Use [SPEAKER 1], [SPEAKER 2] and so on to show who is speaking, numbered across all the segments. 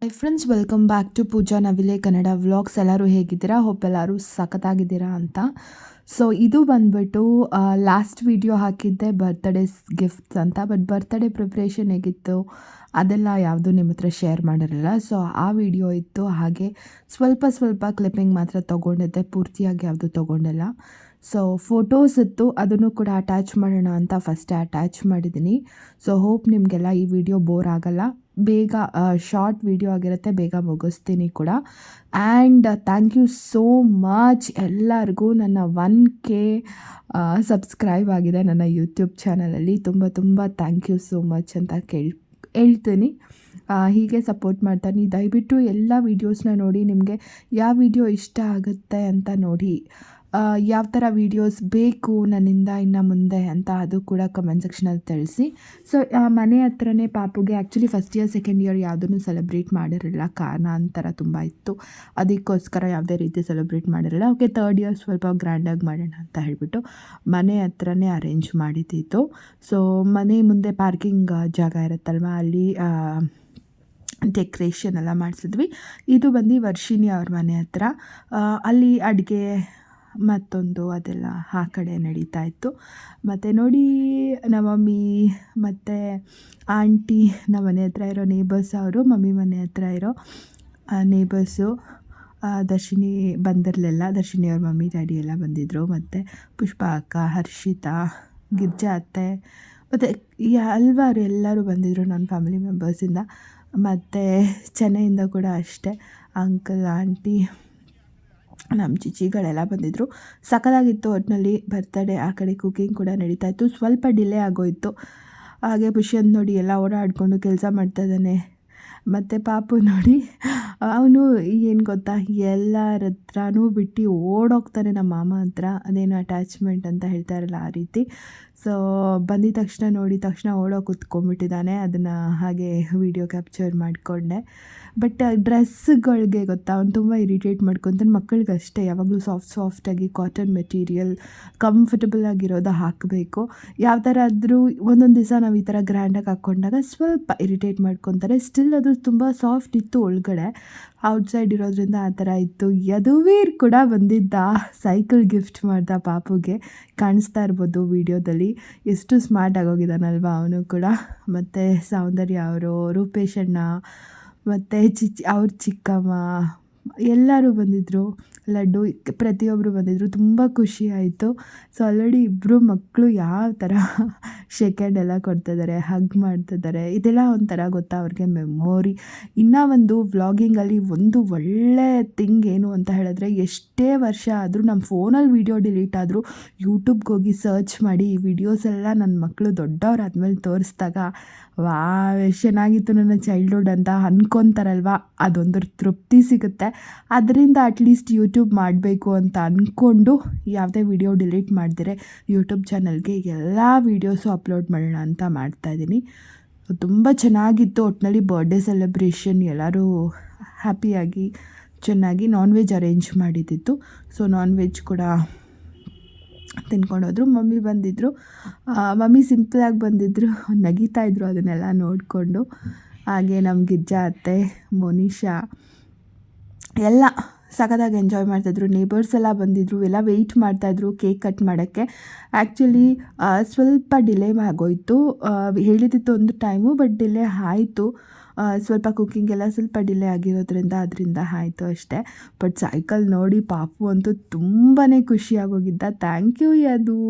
[SPEAKER 1] High friends, welcome back to Pooja Navile Kannada vlogs. ಎಲ್ಲರೂ ಹೇಗಿದ್ದೀರಾ? Hope ಎಲ್ಲರೂ ಸಖತ್ತಾಗಿದ್ದೀರಾ ಅಂತ. ಸೊ ಇದು ಬಂದ್ಬಿಟ್ಟು ಲಾಸ್ಟ್ ವಿಡಿಯೋ ಹಾಕಿದ್ದೆ ಬರ್ತ್ಡೇಸ್ ಗಿಫ್ಟ್ಸ್ ಅಂತ. ಬಟ್ ಬರ್ತ್ಡೇ ಪ್ರಿಪ್ರೇಷನ್ ಹೇಗಿತ್ತು ಅದೆಲ್ಲ ಯಾವುದೂ ನಿಮ್ಮ ಹತ್ರ ಶೇರ್ ಮಾಡಿರಲಿಲ್ಲ. ಸೊ ಆ ವಿಡಿಯೋ ಇತ್ತು, ಹಾಗೆ ಸ್ವಲ್ಪ ಕ್ಲಿಪ್ಪಿಂಗ್ ಮಾತ್ರ ತೊಗೊಂಡಿದ್ದೆ, ಪೂರ್ತಿಯಾಗಿ ಯಾವುದು ತೊಗೊಂಡಿಲ್ಲ. ಸೊ ಫೋಟೋಸ್ ಇತ್ತು, ಅದನ್ನು ಕೂಡ ಅಟ್ಯಾಚ್ ಮಾಡೋಣ ಅಂತ ಫಸ್ಟೇ ಅಟ್ಯಾಚ್ ಮಾಡಿದ್ದೀನಿ. ಸೊ ಹೋಪ್ ನಿಮಗೆಲ್ಲ ಈ ವಿಡಿಯೋ ಬೋರ್ ಆಗಲ್ಲ, ಬೇಗ ಶಾರ್ಟ್ ವಿಡಿಯೋ ಆಗಿರುತ್ತೆ, ಬೇಗ ಮುಗಿಸ್ತೀನಿ ಕೂಡ. And thank you so much ಎಲ್ಲರಿಗೂ. ನನ್ನ 1K ಸಬ್ಸ್ಕ್ರೈಬ್ ಆಗಿದೆ ನನ್ನ ಯೂಟ್ಯೂಬ್ ಚಾನಲಲ್ಲಿ. ತುಂಬ ಥ್ಯಾಂಕ್ ಯು ಸೋ ಮಚ್ ಅಂತ ಹೇಳ್ತೀನಿ. ಹೀಗೆ ಸಪೋರ್ಟ್ ಮಾಡ್ತಾನೆ. ದಯವಿಟ್ಟು ಎಲ್ಲ ವೀಡಿಯೋಸ್ನ ನೋಡಿ, ನಿಮಗೆ ಯಾವ ವಿಡಿಯೋ ಇಷ್ಟ ಆಗುತ್ತೆ ಅಂತ ನೋಡಿ, ಯಾವ ಥರ ವೀಡಿಯೋಸ್ ಬೇಕು ನನ್ನಿಂದ ಇನ್ನು ಮುಂದೆ ಅಂತ ಅದು ಕೂಡ ಕಮೆಂಟ್ ಸೆಕ್ಷನಲ್ಲಿ ತಿಳಿಸಿ. ಸೊ ಮನೆ ಹತ್ರನೇ ಪಾಪುಗೆ actually first year second year ಯಾವುದನ್ನು ಸೆಲೆಬ್ರೇಟ್ ಮಾಡಿರಲಿಲ್ಲ, ಕಾರಣಾಂತರ ತುಂಬ ಇತ್ತು, ಅದಕ್ಕೋಸ್ಕರ ಯಾವುದೇ ರೀತಿ ಸೆಲೆಬ್ರೇಟ್ ಮಾಡಿರಲಿಲ್ಲ. ಓಕೆ, ಥರ್ಡ್ ಇಯರ್ ಸ್ವಲ್ಪ ಗ್ರ್ಯಾಂಡಾಗಿ ಮಾಡೋಣ ಅಂತ ಹೇಳಿಬಿಟ್ಟು ಮನೆ ಹತ್ರನೇ ಅರೇಂಜ್ ಮಾಡಿದ್ದಿತ್ತು. ಸೊ ಮನೆ ಮುಂದೆ ಪಾರ್ಕಿಂಗ್ ಜಾಗ ಇರುತ್ತಲ್ವ, ಅಲ್ಲಿ ಡೆಕ್ರೇಷನ್ ಎಲ್ಲ ಮಾಡಿಸಿದ್ವಿ. ಇದು ಬಂದು ವರ್ಷಿಣಿ ಅವ್ರ ಮನೆ ಹತ್ರ. ಅಲ್ಲಿ ಅಡುಗೆ ಮತ್ತೊಂದು ಅದೆಲ್ಲ ಆ ಕಡೆ ನಡೀತಾ ಇತ್ತು. ಮತ್ತು ನೋಡಿ, ನಮ್ಮ ಮಮ್ಮಿ ಮತ್ತು ಆಂಟಿ, ನಮ್ಮ ಮನೆ ಹತ್ರ ಇರೋ ನೇಬರ್ಸ್ ಅವರು, ಮಮ್ಮಿ ಮನೆ ಹತ್ರ ಇರೋ ನೇಬರ್ಸು. ದರ್ಶಿನಿ ಬಂದಿರಲಿಲ್ಲ, ದರ್ಶಿನಿ ಅವ್ರ ಮಮ್ಮಿ ಡ್ಯಾಡಿ ಎಲ್ಲ ಬಂದಿದ್ದರು. ಮತ್ತು ಪುಷ್ಪ ಅಕ್ಕ, ಹರ್ಷಿತಾ, ಗಿರ್ಜಾ ಅತ್ತೆ, ಮತ್ತು ಹಲ್ವಾರು ಎಲ್ಲರೂ ಬಂದಿದ್ದರು ನನ್ನ ಫ್ಯಾಮಿಲಿ ಮೆಂಬರ್ಸಿಂದ. ಮತ್ತು ಚೆನ್ನೈಯಿಂದ ಕೂಡ ಅಷ್ಟೇ, ಅಂಕಲ್, ಆಂಟಿ, ನಮ್ಮ ಚಿಚಿಗಳೆಲ್ಲ ಬಂದಿದ್ದರು. ಸಖತ್ತಾಗಿತ್ತು ಒಟ್ಟಿನಲ್ಲಿ ಬರ್ತಡೇ. ಆ ಕಡೆ ಕುಕಿಂಗ್ ಕೂಡ ನಡೀತಾಯಿತ್ತು. ಸ್ವಲ್ಪ ಡಿಲೇ ಆಗೋಯಿತು. ಹಾಗೆ ಪುಷ್ಯಂತ್ ನೋಡಿ ಎಲ್ಲ ಓಡಾಡಿಕೊಂಡು ಕೆಲಸ ಮಾಡ್ತಾಯಿದ್ದಾನೆ. ಮತ್ತು ಪಾಪು ನೋಡಿ, ಅವನು ಏನು ಗೊತ್ತಾ, ಎಲ್ಲರ ಹತ್ರನೂ ಬಿಟ್ಟು ಓಡೋಗ್ತಾನೆ ನಮ್ಮ ಮಾಮ ಹತ್ರ. ಅದೇನು ಅಟ್ಯಾಚ್ಮೆಂಟ್ ಅಂತ ಹೇಳ್ತಾರಲ್ಲ, ಆ ರೀತಿ. ಸೊ ಬಂದಿದ ತಕ್ಷಣ ನೋಡಿದ ತಕ್ಷಣ ಓಡೋಗಿ ಕುತ್ಕೊಂಡ್ಬಿಟ್ಟಿದ್ದಾನೆ. ಅದನ್ನು ಹಾಗೆ ವಿಡಿಯೋ ಕ್ಯಾಪ್ಚರ್ ಮಾಡಿಕೊಂಡೆ. ಬಟ್ ಡ್ರೆಸ್ಗಳಿಗೆ ಗೊತ್ತಾ, ಅವ್ನು ತುಂಬ ಇರಿಟೇಟ್ ಮಾಡ್ಕೊತಾನೆ. ಮಕ್ಕಳಿಗೆ ಅಷ್ಟೇ, ಯಾವಾಗಲೂ ಸಾಫ್ಟಾಗಿ ಕಾಟನ್ ಮೆಟೀರಿಯಲ್ ಕಂಫರ್ಟಬಲ್ ಆಗಿರೋದು ಹಾಕಬೇಕು. ಯಾವ ಥರ ಆದರೂ ಒಂದೊಂದು ದಿವಸ ನಾವು ಈ ಥರ ಗ್ರ್ಯಾಂಡಾಗಿ ಹಾಕ್ಕೊಂಡಾಗ ಸ್ವಲ್ಪ ಇರಿಟೇಟ್ ಮಾಡ್ಕೊತಾರೆ. ಸ್ಟಿಲ್ ಅದು ತುಂಬ ಸಾಫ್ಟ್ ಇತ್ತು ಒಳಗಡೆ, ಔಟ್ಸೈಡ್ ಇರೋದ್ರಿಂದ ಆ ಥರ ಇತ್ತು. ಯದುವೀರ್ ಕೂಡ ಬಂದಿದ್ದ, ಸೈಕಲ್ ಗಿಫ್ಟ್ ಮಾಡ್ದ ಪಾಪುಗೆ. ಕಾಣಿಸ್ತಾ ಇರ್ಬೋದು ವಿಡಿಯೋದಲ್ಲಿ. ಎಷ್ಟು ಸ್ಮಾರ್ಟ್ ಆಗೋಗಿದ್ದಾನಲ್ವ ಅವನು ಕೂಡ. ಮತ್ತು ಸೌಂದರ್ಯ ಅವರು, ರೂಪೇಶ್ ಅಣ್ಣ, ಮತ್ತು ಅವ್ರ ಚಿಕ್ಕಮ್ಮ ಎಲ್ಲರೂ ಬಂದಿದ್ದರು. ಲಡ್ಡು ಪ್ರತಿಯೊಬ್ಬರು ಬಂದಿದ್ದರು. ತುಂಬ ಖುಷಿ ಆಯಿತು. ಸೊ ಆಲ್ರೆಡಿ ಇಬ್ಬರು ಮಕ್ಕಳು ಯಾವ ಥರ ಶೇಕ್ ಎಲ್ಲ ಕೊಡ್ತಿದ್ದಾರೆ, ಹಗ್ ಮಾಡ್ತಿದ್ದಾರೆ. ಇದೆಲ್ಲ ಒಂಥರ ಗೊತ್ತಾ ಅವ್ರಿಗೆ ಮೆಮೊರಿ. ಇನ್ನೂ ಒಂದು ವ್ಲಾಗಿಂಗಲ್ಲಿ ಒಂದು ಒಳ್ಳೆ ಥಿಂಗ್ ಏನು ಅಂತ ಹೇಳಿದ್ರೆ, ಎಷ್ಟೇ ವರ್ಷ ಆದರೂ ನಮ್ಮ ಫೋನಲ್ಲಿ ವೀಡಿಯೋ ಡಿಲೀಟ್ ಆದರೂ ಯೂಟ್ಯೂಬ್ಗೆ ಹೋಗಿ ಸರ್ಚ್ ಮಾಡಿ ಈ ವಿಡಿಯೋಸ್ ಎಲ್ಲ ನನ್ನ ಮಕ್ಕಳು ದೊಡ್ಡವರಾದ್ಮೇಲೆ ತೋರಿಸಿದಾಗ, ಎಷ್ಟು ಚೆನ್ನಾಗಿತ್ತು ನನ್ನ ಚೈಲ್ಡ್ಹುಡ್ ಅಂತ ಅಂದ್ಕೊತಾರಲ್ವ, ಅದೊಂದು ತೃಪ್ತಿ ಸಿಗುತ್ತೆ. ಅದರಿಂದ ಅಟ್ಲೀಸ್ಟ್ ಯೂಟ್ಯೂಬ್ ಮಾಡಬೇಕು ಅಂತ ಅಂದ್ಕೊಂಡು ಯಾವುದೇ ವಿಡಿಯೋ ಡಿಲೀಟ್ ಮಾಡಿದರೆ ಯೂಟ್ಯೂಬ್ ಚಾನಲ್ಗೆ ಎಲ್ಲ ವೀಡಿಯೋಸು ಅಪ್ಲೋಡ್ ಮಾಡೋಣ ಅಂತ ಮಾಡ್ತಾಯಿದ್ದೀನಿ. ತುಂಬ ಚೆನ್ನಾಗಿತ್ತು ಒಟ್ಟಿನಲ್ಲಿ ಬರ್ಡೇ ಸೆಲೆಬ್ರೇಷನ್. ಎಲ್ಲರೂ ಹ್ಯಾಪಿಯಾಗಿ ಚೆನ್ನಾಗಿ ನಾನ್ ವೆಜ್ ಅರೇಂಜ್ ಮಾಡಿದ್ದಿತ್ತು. ಸೊ ನಾನ್ ವೆಜ್ ಕೂಡ ತಿನ್ಕೊಂಡೋದ್ರು. ಮಮ್ಮಿ ಬಂದಿದ್ದರು. ಮಮ್ಮಿ ಸಿಂಪಲಾಗಿ ಬಂದಿದ್ದರು, ನಗೀತಾಯಿದ್ರು ಅದನ್ನೆಲ್ಲ ನೋಡಿಕೊಂಡು. ಹಾಗೆ ನಮ್ಮ ಗಿರ್ಜಾ ಅತ್ತೆ, ಮೋನಿಶಾ ಎಲ್ಲ ಸಖತ್ತಾಗಿ ಎಂಜಾಯ್ ಮಾಡ್ತಾಯಿದ್ರು. ನೇಬರ್ಸ್ ಎಲ್ಲ ಬಂದಿದ್ದರು, ಎಲ್ಲ ವೆಯ್ಟ್ ಮಾಡ್ತಾಯಿದ್ರು ಕೇಕ್ ಕಟ್ ಮಾಡೋಕ್ಕೆ. ಆ್ಯಕ್ಚುಲಿ ಸ್ವಲ್ಪ ಡಿಲೇ ಆಗೋಯಿತು. ಹೇಳಿದಿತ್ತು ಒಂದು ಟೈಮು, ಬಟ್ ಡಿಲೇ ಆಯಿತು. ಸ್ವಲ್ಪ ಕುಕ್ಕಿಂಗೆಲ್ಲ ಸ್ವಲ್ಪ ಡಿಲೇ ಆಗಿರೋದ್ರಿಂದ ಅದರಿಂದ ಆಯಿತು ಅಷ್ಟೇ. ಬಟ್ ಸೈಕಲ್ ನೋಡಿ ಪಾಪು ಅಂತೂ ತುಂಬಾ ಖುಷಿಯಾಗೋಗಿದ್ದ. ಥ್ಯಾಂಕ್ ಯು,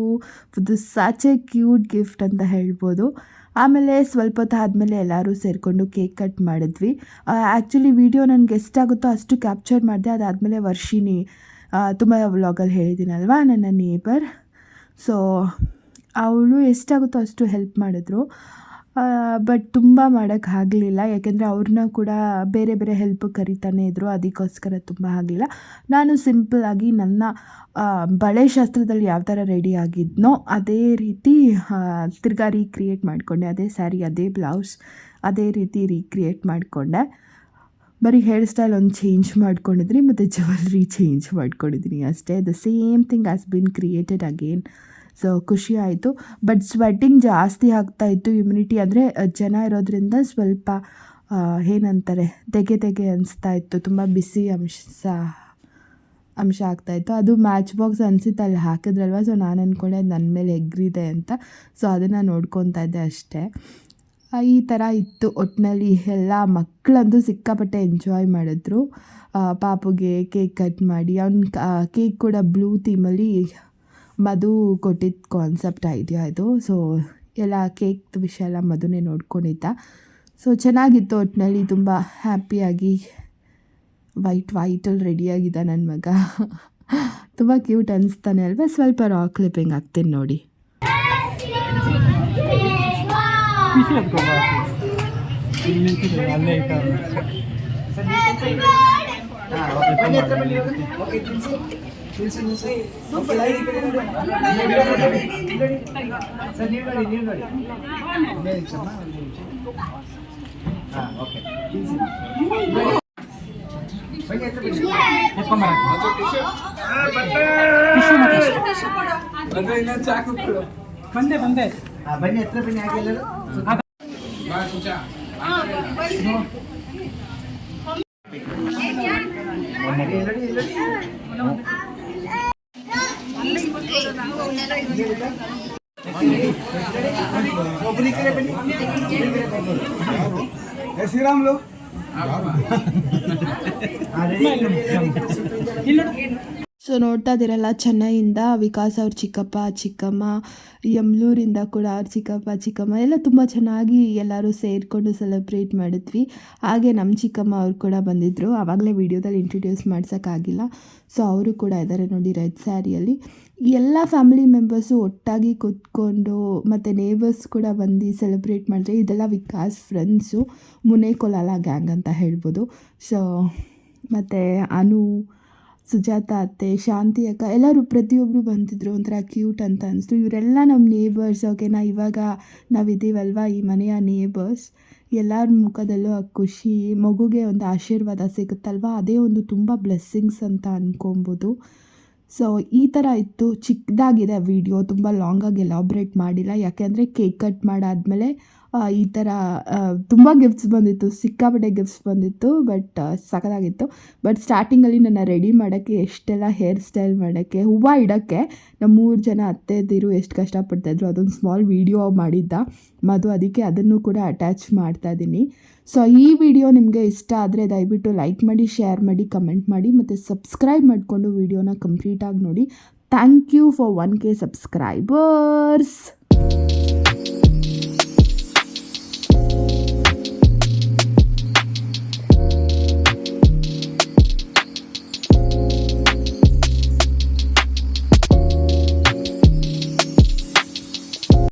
[SPEAKER 1] ಅದು ಸಚ್ ಎ ಕ್ಯೂಟ್ ಗಿಫ್ಟ್ ಅಂತ ಹೇಳ್ಬೋದು. ಆಮೇಲೆ ಸ್ವಲ್ಪ ಹೊತ್ತು ಆದಮೇಲೆ ಎಲ್ಲರೂ ಸೇರಿಕೊಂಡು ಕೇಕ್ ಕಟ್ ಮಾಡಿದ್ವಿ. ಆ್ಯಕ್ಚುಲಿ ವಿಡಿಯೋ ನನಗೆ ಎಷ್ಟಾಗುತ್ತೋ ಅಷ್ಟು ಕ್ಯಾಪ್ಚರ್ ಮಾಡಿದೆ. ಅದಾದಮೇಲೆ ವರ್ಷಿಣಿ, ತುಂಬ ವ್ಲಾಗಲ್ಲಿ ಹೇಳಿದ್ದೀನಲ್ವ, ನನ್ನ ನೇಬರ್. ಸೊ ಅವಳು ಎಷ್ಟಾಗುತ್ತೋ ಅಷ್ಟು ಹೆಲ್ಪ್ ಮಾಡಿದ್ರು. ಬಟ್ ತುಂಬ ಮಾಡೋಕ್ಕಾಗಲಿಲ್ಲ, ಯಾಕೆಂದರೆ ಅವ್ರನ್ನ ಕೂಡ ಬೇರೆ ಬೇರೆ ಹೆಲ್ಪ್ ಕರಿತಾನೆ ಇದ್ದರು. ಅದಕ್ಕೋಸ್ಕರ ತುಂಬ ಆಗಲಿಲ್ಲ. ನಾನು ಸಿಂಪಲ್ಲಾಗಿ ನನ್ನ ಬಳೆ ಶಾಸ್ತ್ರದಲ್ಲಿ ಯಾವ ಥರ ರೆಡಿ ಆಗಿದ್ನೋ ಅದೇ ರೀತಿ ತಿರ್ಗಾ ರೀಕ್ರಿಯೇಟ್ ಮಾಡಿಕೊಂಡೆ. ಅದೇ ಸ್ಯಾರಿ, ಅದೇ ಬ್ಲೌಸ್, ಅದೇ ರೀತಿ ರೀಕ್ರಿಯೇಟ್ ಮಾಡಿಕೊಂಡೆ. ಬರೀ ಹೇರ್ ಸ್ಟೈಲ್ ಒಂದು ಚೇಂಜ್ ಮಾಡ್ಕೊಂಡಿದ್ದೀನಿ, ಮತ್ತು ಜ್ಯುವೆಲ್ರಿ ಚೇಂಜ್ ಮಾಡ್ಕೊಂಡಿದ್ದೀನಿ ಅಷ್ಟೇ. The same thing has been created again. So ಖುಷಿ ಆಯಿತು. ಬಟ್ ಸ್ವೆಟ್ಟಿಂಗ್ ಜಾಸ್ತಿ ಆಗ್ತಾಯಿತ್ತು. ಇಮ್ಯುನಿಟಿ ಅಂದರೆ ಜನ ಇರೋದ್ರಿಂದ ಸ್ವಲ್ಪ ಏನಂತಾರೆ ತೆಗೆ ಅನಿಸ್ತಾ ಇತ್ತು, ತುಂಬ ಬಿಸಿ ಅಂಶ ಆಗ್ತಾಯಿತ್ತು. ಅದು ಮ್ಯಾಚ್ ಬಾಕ್ಸ್ ಅನಿಸುತ್ತೆ ಅಲ್ಲಿ ಹಾಕಿದ್ರಲ್ವ, ಸೊ ನಾನು ಅಂದ್ಕೊಂಡೆ ನನ್ನ ಮೇಲೆ ಎಗ್ರಿದೆ ಅಂತ. ಸೊ ಅದನ್ನು ನೋಡ್ಕೊತಾ ಇದ್ದೆ ಅಷ್ಟೇ. ಈ ಥರ ಇತ್ತು ಒಟ್ಟಿನಲ್ಲಿ. ಎಲ್ಲ ಮಕ್ಕಳಂತೂ ಸಿಕ್ಕಾಪಟ್ಟೆ ಎಂಜಾಯ್ ಮಾಡಿದ್ರು. ಪಾಪುಗೆ ಕೇಕ್ ಕಟ್ ಮಾಡಿ, ಕೇಕ್ ಕೂಡ ಬ್ಲೂ ಥೀಮಲ್ಲಿ ಮಧು ಕೊಟ್ಟಿದ್ದ ಕಾನ್ಸೆಪ್ಟ್ ಐಡಿಯಾ ಇದು. ಸೊ ಎಲ್ಲ ಕೇಕ್ ವಿಷಯ ಎಲ್ಲ ಮಧುನೇ ನೋಡ್ಕೊಂಡಿದ್ದ. ಸೊ ಚೆನ್ನಾಗಿತ್ತು ಒಟ್ಟಿನಲ್ಲಿ, ತುಂಬ ಹ್ಯಾಪಿಯಾಗಿ ವೈಟಲ್ಲಿ ರೆಡಿಯಾಗಿದ್ದ ನನ್ನ ಮಗ. ತುಂಬ ಕ್ಯೂಟ್ ಅನಿಸ್ತಾನೆ ಅಲ್ವಾ. ಸ್ವಲ್ಪ ರಾಕ್ ಕ್ಲಿಪ್ಪಿಂಗ್ ಹಾಕ್ತೀನಿ ನೋಡಿ.
[SPEAKER 2] ಬಂದೆ ಬನ್ನಿ, ಹತ್ರ ಬನ್ನಿ. ಆಗಿಲ್ಲ ಶ್ರೀರಾಮ್ಲು
[SPEAKER 1] ಸೊ ನೋಡ್ತಾ ಇದ್ದೀರಲ್ಲ, ಚೆನ್ನೈಯಿಂದ ವಿಕಾಸ್ ಅವ್ರ ಚಿಕ್ಕಪ್ಪ ಚಿಕ್ಕಮ್ಮ, ಯಮ್ಲೂರಿಂದ ಕೂಡ ಅವ್ರ ಚಿಕ್ಕಪ್ಪ ಚಿಕ್ಕಮ್ಮ ಎಲ್ಲ ತುಂಬ ಚೆನ್ನಾಗಿ ಎಲ್ಲರೂ ಸೇರಿಕೊಂಡು ಸೆಲೆಬ್ರೇಟ್ ಮಾಡಿದ್ವಿ. ಹಾಗೆ ನಮ್ಮ ಚಿಕ್ಕಮ್ಮ ಅವ್ರು ಕೂಡ ಬಂದಿದ್ದರು. ಆವಾಗಲೇ ವೀಡಿಯೋದಲ್ಲಿ ಇಂಟ್ರೊಡ್ಯೂಸ್ ಮಾಡ್ಸೋಕ್ಕಾಗಿಲ್ಲ. ಸೊ ಅವರು ಕೂಡ ಇದ್ದಾರೆ ನೋಡಿ ರೆಡ್ ಸ್ಯಾರಿಯಲ್ಲಿ. ಎಲ್ಲ ಫ್ಯಾಮಿಲಿ ಮೆಂಬರ್ಸು ಒಟ್ಟಾಗಿ ಕೂತ್ಕೊಂಡು, ಮತ್ತು ನೇಬರ್ಸ್ ಕೂಡ ಬಂದು ಸೆಲೆಬ್ರೇಟ್ ಮಾಡಿದ್ರೆ. ಇದೆಲ್ಲ ವಿಕಾಸ್ ಫ್ರೆಂಡ್ಸು, ಮುನೆ ಕೊಲಾಲ ಗ್ಯಾಂಗ್ ಅಂತ ಹೇಳ್ಬೋದು. ಸೊ ಮತ್ತು ಅನು, ಸುಜಾತ ಅತ್ತೆ, ಶಾಂತಿ ಅಕ್ಕ ಎಲ್ಲರೂ ಪ್ರತಿಯೊಬ್ಬರು ಬಂದಿದ್ದರು. ಒಂಥರ ಕ್ಯೂಟ್ ಅಂತ ಅನಿಸ್ತು. ಇವರೆಲ್ಲ ನಮ್ಮ ನೇಬರ್ಸ್. ಓಕೆನಾ, ಇವಾಗ ನಾವಿದ್ದೀವಲ್ವ ಈ ಮನೆಯ ನೇಬರ್ಸ್. ಎಲ್ಲರ ಮುಖದಲ್ಲೂ ಆ ಖುಷಿ, ಮಗುಗೆ ಒಂದು ಆಶೀರ್ವಾದ ಸಿಗುತ್ತಲ್ವ, ಅದೇ ಒಂದು ತುಂಬ ಬ್ಲೆಸ್ಸಿಂಗ್ಸ್ ಅಂತ ಅಂದ್ಕೊಬೋದು. ಸೊ ಈ ಥರ ಇತ್ತು. ಚಿಕ್ಕದಾಗಿದೆ ವಿಡಿಯೋ, ತುಂಬ ಲಾಂಗಾಗಿ ಎಲಾಬ್ರೇಟ್ ಮಾಡಿಲ್ಲ. ಯಾಕೆಂದರೆ ಕೇಕ್ ಕಟ್ ಮಾಡಾದಮೇಲೆ ಈ ಥರ ತುಂಬ ಗಿಫ್ಟ್ಸ್ ಬಂದಿತ್ತು, ಸಿಕ್ಕಾಪಟ್ಟೆ ಗಿಫ್ಟ್ಸ್ ಬಂದಿತ್ತು. ಬಟ್ ಸಖತ್ತಾಗಿತ್ತು. ಬಟ್ ಸ್ಟಾರ್ಟಿಂಗಲ್ಲಿ ನನ್ನ ರೆಡಿ ಮಾಡೋಕ್ಕೆ, ಎಷ್ಟೆಲ್ಲ ಹೇರ್ ಸ್ಟೈಲ್ ಮಾಡೋಕ್ಕೆ, ಹೂವು ಇಡೋಕ್ಕೆ ನಮ್ಮ 3 ಜನ ಅತ್ತೆದಿರು ಎಷ್ಟು ಕಷ್ಟಪಡ್ತಾಯಿದ್ರು. ಅದೊಂದು ಸ್ಮಾಲ್ ವೀಡಿಯೋ ಮಾಡಿದ್ದ ಮಧು, ಅದಕ್ಕೆ ಅದನ್ನು ಕೂಡ ಅಟ್ಯಾಚ್ ಮಾಡ್ತಾಯಿದ್ದೀನಿ. ಸೊ ಈ ವಿಡಿಯೋ ನಿಮಗೆ ಇಷ್ಟ ಆದರೆ ದಯವಿಟ್ಟು ಲೈಕ್ ಮಾಡಿ, ಶೇರ್ ಮಾಡಿ, ಕಮೆಂಟ್ ಮಾಡಿ, ಮತ್ತು ಸಬ್ಸ್ಕ್ರೈಬ್ ಮಾಡಿಕೊಂಡು ವಿಡಿಯೋನ ಕಂಪ್ಲೀಟಾಗಿ ನೋಡಿ. Thank you for 1K subscribers.